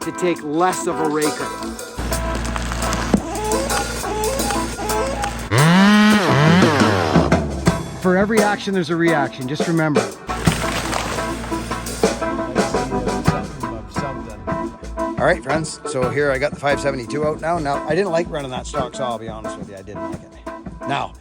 to take less of a raking. For every action, there's a reaction. Just remember. All right, friends. So here I got the 572 out now. Now, I didn't like running that stock saw, I'll be honest with you. I didn't like it. Now,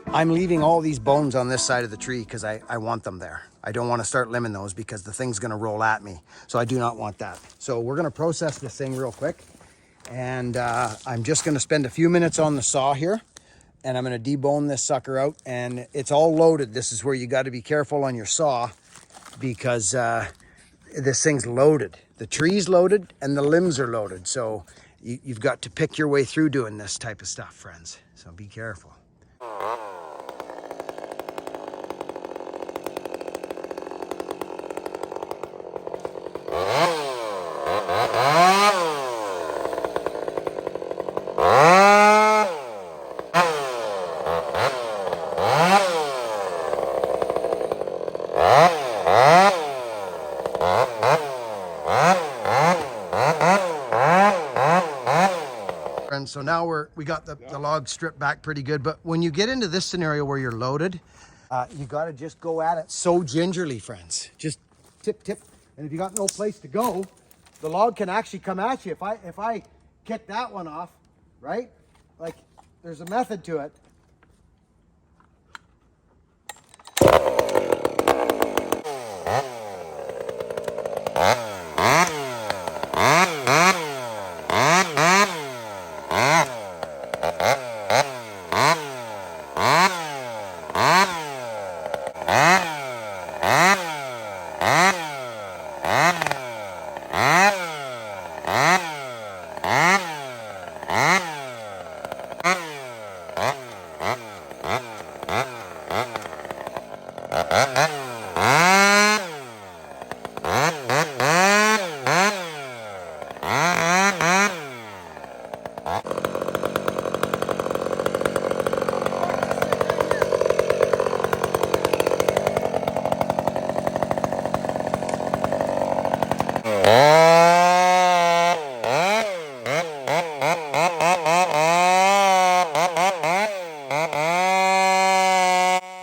I'm leaving all these bones on this side of the tree because I want them there. I don't want to start limbing those because the thing's going to roll at me. So I do not want that. So we're going to process this thing real quick. And I'm just going to spend a few minutes on the saw here. And I'm going to debone this sucker out. And it's all loaded. This is where you got to be careful on your saw because this thing's loaded. The tree's loaded and the limbs are loaded. So you've got to pick your way through doing this type of stuff, friends. So be careful. So now we got the log stripped back pretty good. But when you get into this scenario where you're loaded, you got to just go at it so gingerly, friends. Just tip, tip. And if you got no place to go, the log can actually come at you. If I kick that one off, right? Like there's a method to it.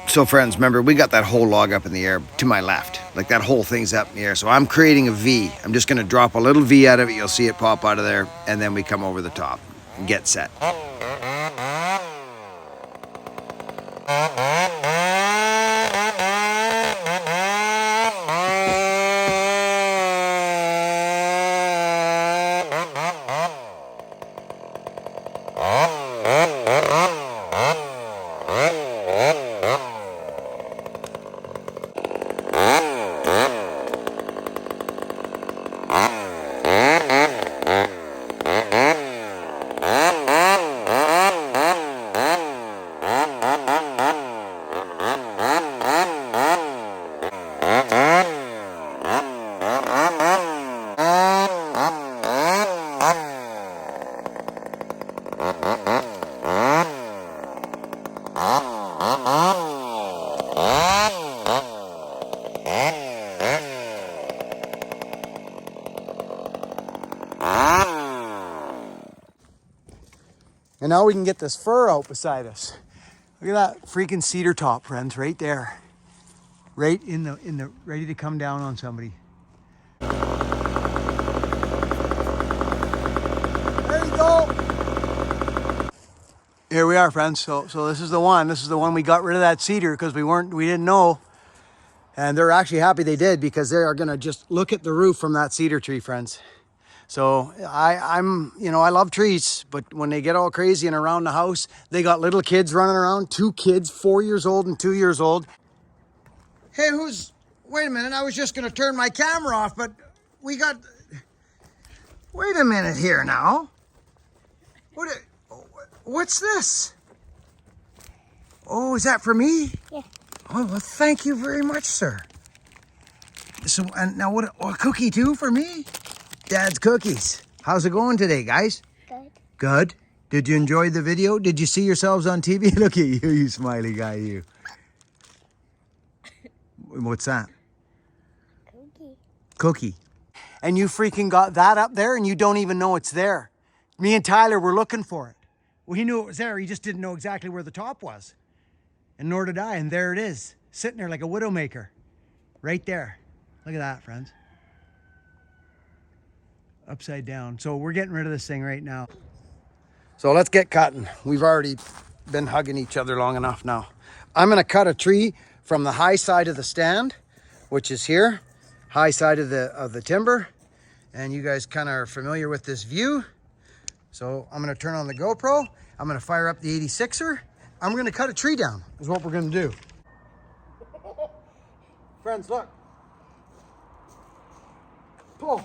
So friends, remember, we got that whole log up in the air to my left. Like that whole thing's up in the air. So I'm creating a V. I'm just going to drop a little V out of it. You'll see it pop out of there. And then we come over the top and get set. And now we can get this fir out beside us. Look at that freaking cedar top, friends, right there. Right in the ready to come down on somebody. There you go. Here we are, friends. So this is the one. This is the one we got rid of that cedar because we didn't know. And they're actually happy they did because they are gonna just look at the roof from that cedar tree, friends. So I love trees, but when they get all crazy and around the house, they got little kids running around, 2 kids, 4 years old and 2 years old. Hey, wait a minute, I was just gonna turn my camera off, but wait a minute here now. What's this? Oh, is that for me? Yeah. Oh, well, thank you very much, sir. So, and now a cookie too for me? Dad's cookies. How's it going today, guys? Good. Good? Did you enjoy the video? Did you see yourselves on TV? Look at you, you smiley guy, you. What's that? Cookie. Cookie. and you freaking got that up there and you don't even know it's there. Me and Tyler were looking for it. Well, he knew it was there. He just didn't know exactly where the top was. And nor did I. And there it is, sitting there like a widowmaker. Right there. Look at that, friends. Upside down. So we're getting rid of this thing right now. So let's get cutting. We've already been hugging each other long enough now. I'm gonna cut a tree from the high side of the stand, which is here, high side of the timber. And you guys kind of are familiar with this view. So I'm gonna turn on the GoPro. I'm gonna fire up the 86er. I'm gonna cut a tree down, is what we're gonna do. Friends, look. Pull.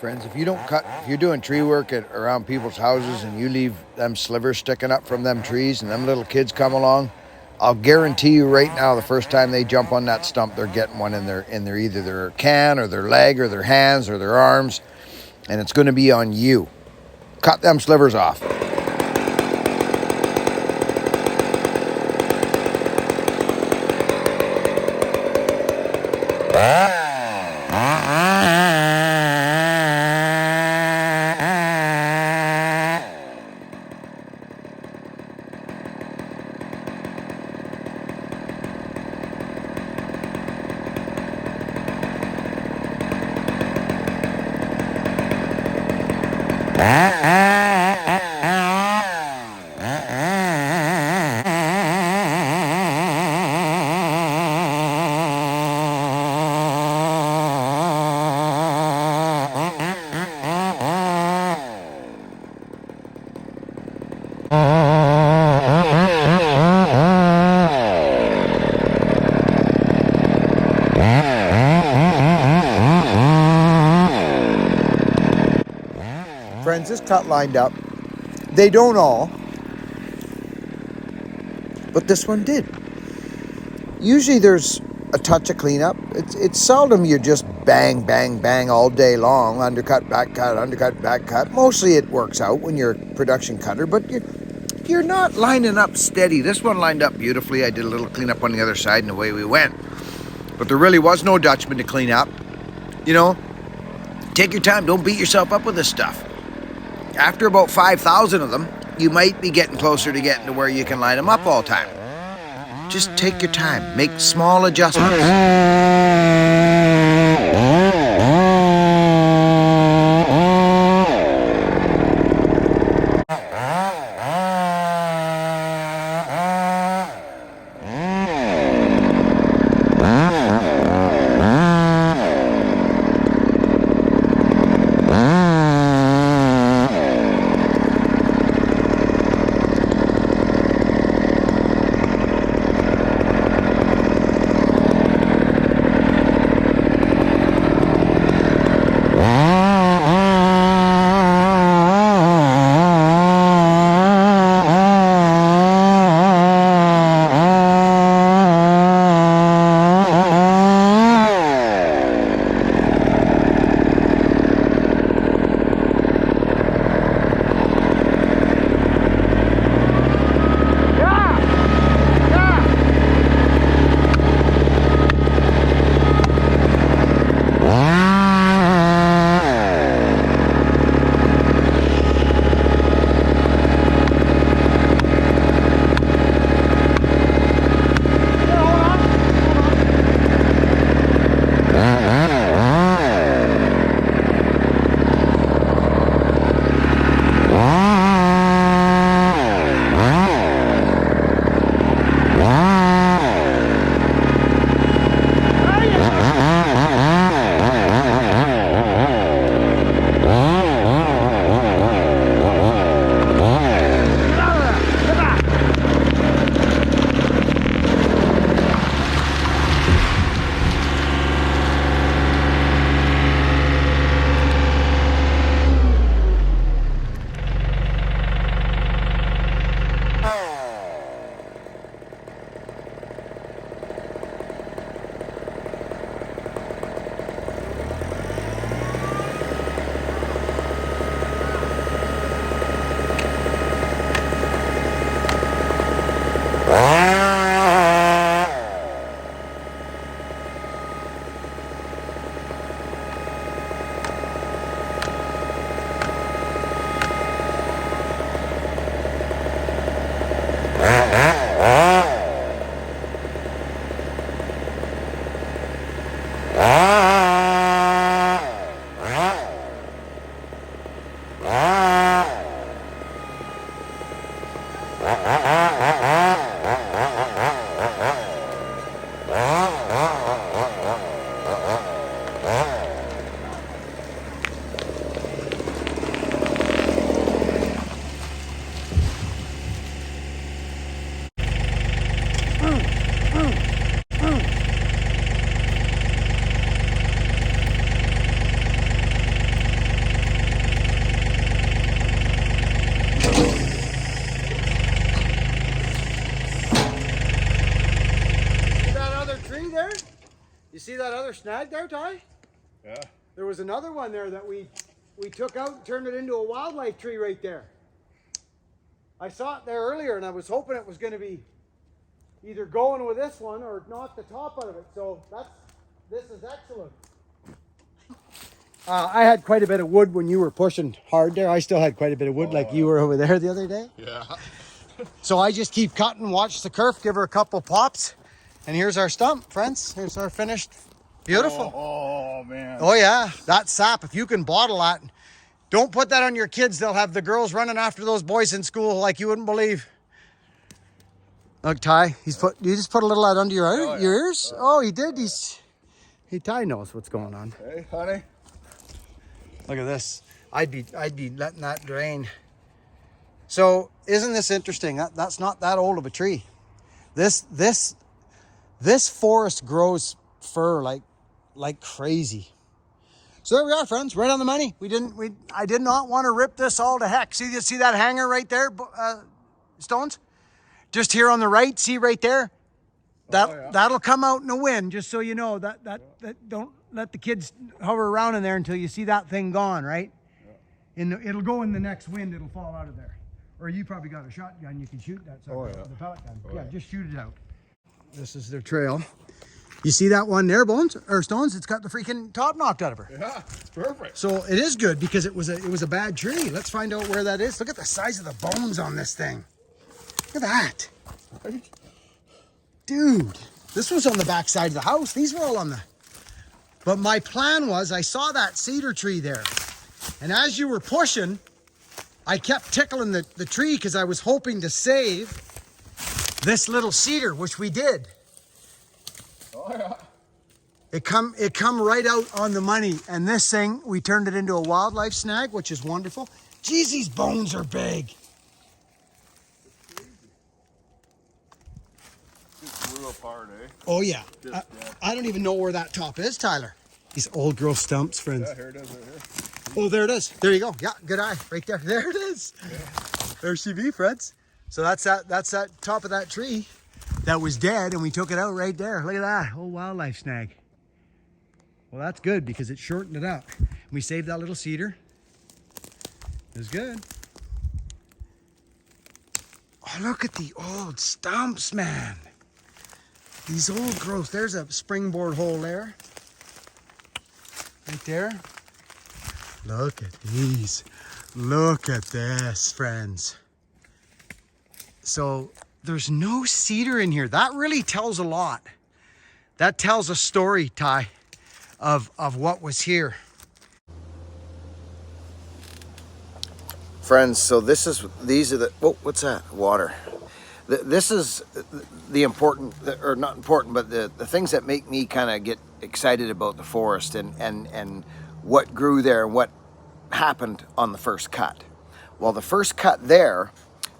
Friends, if you're doing tree work around people's houses and you leave them slivers sticking up from them trees and them little kids come along, I'll guarantee you right now, the first time they jump on that stump, they're getting one in their either their can or their leg or their hands or their arms, and it's going to be on you. Cut them slivers off. Friends, this cut lined up. They don't all, but this one did. Usually there's a touch of cleanup. It's seldom you just bang, bang, bang all day long, undercut, back cut, undercut, back cut. Mostly it works out when you're a production cutter, but you're not lining up steady. This one lined up beautifully. I did a little cleanup on the other side and away we went. But there really was no Dutchman to clean up. You know, take your time. Don't beat yourself up with this stuff. After about 5,000 of them, you might be getting closer to getting to where you can line them up all the time. Just take your time. Make small adjustments. see that other snag there, Ty? Yeah. There was another one there that we took out and turned it into a wildlife tree right there. I saw it there earlier and I was hoping it was going to be either going with this one or knock the top out of it. So this is excellent. I had quite a bit of wood when you were pushing hard there. I still had quite a bit of wood like you were over there the other day. Yeah. So I just keep cutting, watch the kerf, give her a couple pops. And here's our stump, friends. Here's our finished. Beautiful. Oh man. Oh yeah, that sap, if you can bottle that, don't put that on your kids. They'll have the girls running after those boys in school like you wouldn't believe. Look, Ty, you just put a little out under your ears? Oh, he did. Ty knows what's going on. Hey, honey. Look at this. I'd be letting that drain. So isn't this interesting? That's not that old of a tree. This forest grows fir like crazy. So there we are, friends, right on the money. I did not want to rip this all to heck. See that hanger right there, Stones? Just here on the right, see right there? That'll come out in the wind, just so you know. That don't let the kids hover around in there until you see that thing gone, right? Yeah. It'll go in the next wind, it'll fall out of there. Or you probably got a shotgun, you can shoot that with the pellet gun. Yeah, just shoot it out. This is their trail. You see that one there, Stones? It's got the freaking top knocked out of her. Yeah, it's perfect. So it is good because it was a bad tree. Let's find out where that is. Look at the size of the bones on this thing. Look at that. Right? Dude, this was on the back side of the house. These were all on the... But my plan was, I saw that cedar tree there. And as you were pushing, I kept tickling the tree because I was hoping to save this little cedar, which we did. Oh yeah. It come right out on the money. And this thing, we turned it into a wildlife snag, which is wonderful. Geez, these bones are big. Just blew apart, eh? Oh yeah. I don't even know where that top is, Tyler. These old girl stumps, friends. Yeah, here it is right here. Oh, there it is. There you go. Yeah, good eye. Right there. There it is. Yeah. There she be, friends. So that's that top of that tree that was dead, and we took it out right there. Look at that. Old wildlife snag. Well, that's good because it shortened it up. We saved that little cedar. It was good. Oh, look at the old stumps, man. These old growths. There's a springboard hole there. Right there. Look at these. Look at this, friends. So there's no cedar in here. That really tells a lot. That tells a story, Ty, of what was here. Friends, so these are the, what's that? Water. This is the important, or not important, but the things that make me kind of get excited about the forest and what grew there and what happened on the first cut. Well, the first cut there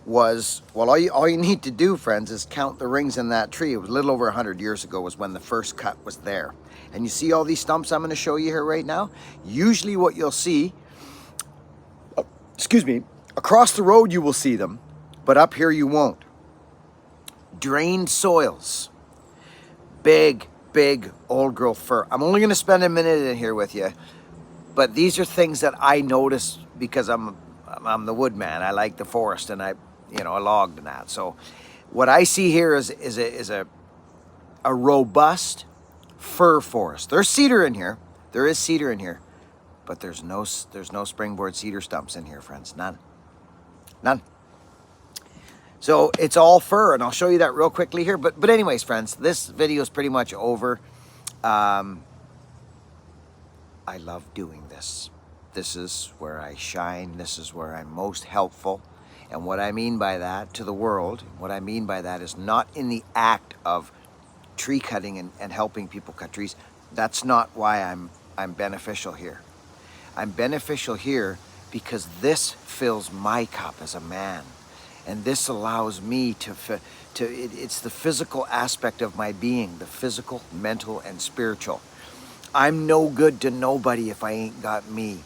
was, well, all you need to do, friends, is count the rings in that tree. It was a little over 100 years ago was when the first cut was there. And you see all these stumps I'm going to show you here right now? Usually what you'll see, excuse me, across the road you will see them, but up here you won't. Drained soils. Big old growth fir. I'm only going to spend a minute in here with you, but these are things that I notice because I'm the woodman. I like the forest, and I logged and that. So what I see here is a robust fir forest. There's cedar in here. There is cedar in here, but there's no springboard cedar stumps in here, friends. None. So it's all fir, and I'll show you that real quickly here. But anyways, friends, this video is pretty much over. I love doing this. This is where I shine. This is where I'm most helpful. And what I mean by that to the world, what I mean by that is not in the act of tree cutting and helping people cut trees. That's not why I'm beneficial here. I'm beneficial here because this fills my cup as a man. And this allows me it's the physical aspect of my being, the physical, mental, and spiritual. I'm no good to nobody if I ain't got me.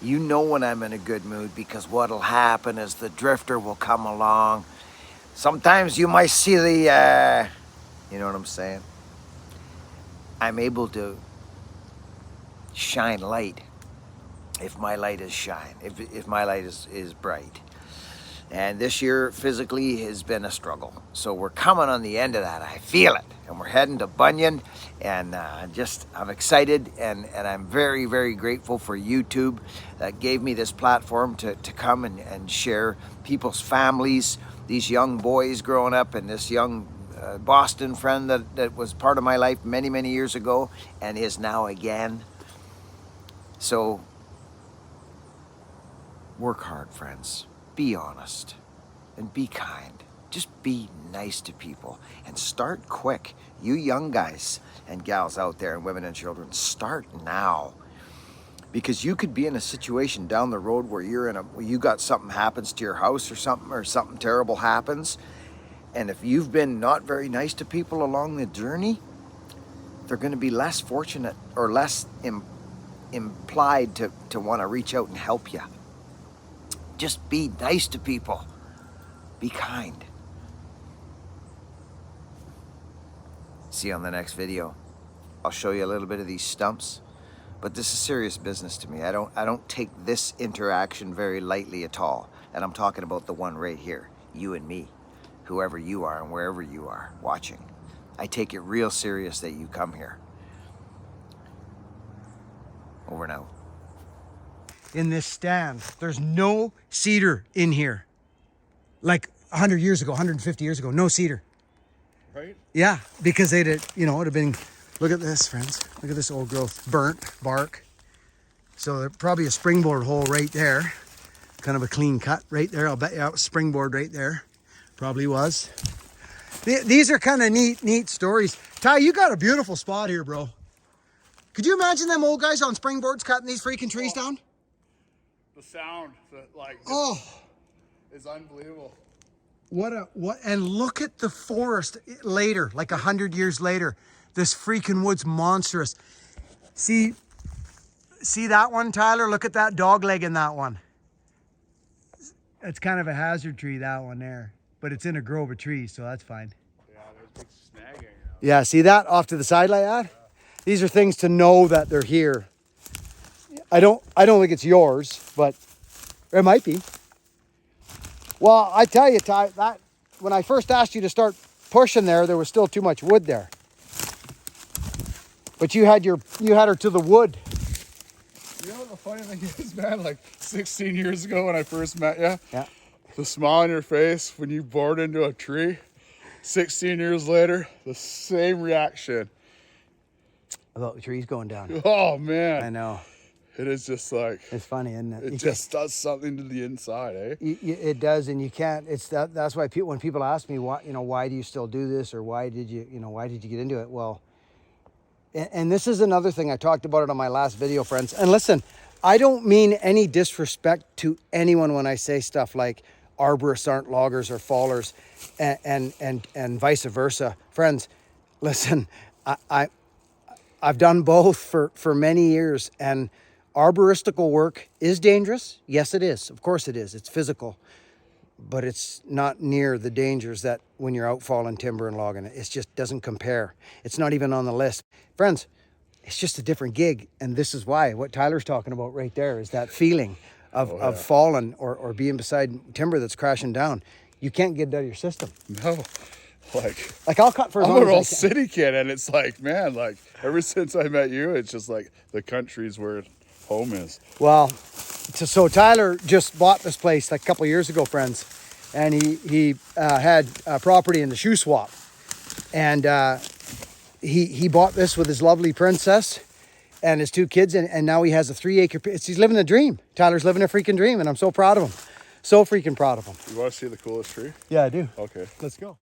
You know when I'm in a good mood, because what'll happen is the drifter will come along. Sometimes you might see the, you know what I'm saying? I'm able to shine light if my light is shine, if my light is bright. And this year physically has been a struggle. So we're coming on the end of that. I feel it. And we're heading to Bunyan. And I'm excited. And I'm very, very grateful for YouTube that gave me this platform to come and share people's families, these young boys growing up, and this young Boston friend that was part of my life many, many years ago and is now again. So work hard, friends. Be honest and be kind. Just be nice to people and start quick. You young guys and gals out there, and women and children, start now. Because you could be in a situation down the road where you got something happens to your house or something terrible happens. And if you've been not very nice to people along the journey, they're going to be less fortunate or less implied to want to reach out and help you. Just be nice to people. Be kind. See you on the next video. I'll show you a little bit of these stumps, but this is serious business to me. I don't take this interaction very lightly at all. And I'm talking about the one right here, you and me, whoever you are and wherever you are watching. I take it real serious that you come here. Over and out. In this stand, there's no cedar in here. Like 100 years ago, 150 years ago, no cedar. Right? Yeah, because they'd, it would have been, look at this, friends. Look at this old growth, burnt bark. So there's probably a springboard hole right there. Kind of a clean cut right there. I'll bet you it was springboard right there. Probably was. These are kind of neat stories. Ty, you got a beautiful spot here, bro. Could you imagine them old guys on springboards cutting these freaking trees down? The sound that is unbelievable. And look at the forest later, like 100 years later. This freaking wood's monstrous. See that one, Tyler? Look at that dog leg in that one. It's kind of a hazard tree, that one there. But it's in a grove of trees, so that's fine. Yeah, there's big snagging. Yeah, see that off to the side like that? Yeah. These are things to know that they're here. I don't think it's yours, but it might be. Well, I tell you, Ty, that when I first asked you to start pushing there was still too much wood there. But you had her to the wood. You know what the funny thing is, man? Like 16 years ago when I first met you, yeah, the smile on your face when you bored into a tree. 16 years later, the same reaction. About the trees going down. Oh man, I know. It is just like, it's funny, isn't it? It just does something to the inside, eh? It does, and you can't. That's why when people ask me why do you still do this, or why did you get into it? Well, and this is another thing, I talked about it on my last video, friends. And listen, I don't mean any disrespect to anyone when I say stuff like arborists aren't loggers or fallers, and vice versa, friends. Listen, I've done both for many years, and arboristical work is dangerous. Yes, it is. Of course it is. It's physical. But it's not near the dangers that when you're out falling timber and logging it. It just doesn't compare. It's not even on the list. Friends, it's just a different gig. And this is why what Tyler's talking about right there is that feeling of falling or being beside timber that's crashing down. You can't get it out of your system. No. Like I'll cut for as long I'm as an I old can. city kid, and it's like, man, like ever since I met you, it's just like the country's where home is. Well, so Tyler just bought this place like a couple of years ago, friends, and he had property in the shoe swap, and he bought this with his lovely princess and his 2 kids, and now he has a 3-acre. He's living the dream. Tyler's living a freaking dream, and I'm so proud of him. So freaking proud of him. You want to see the coolest tree? Yeah, I do. Okay. Let's go.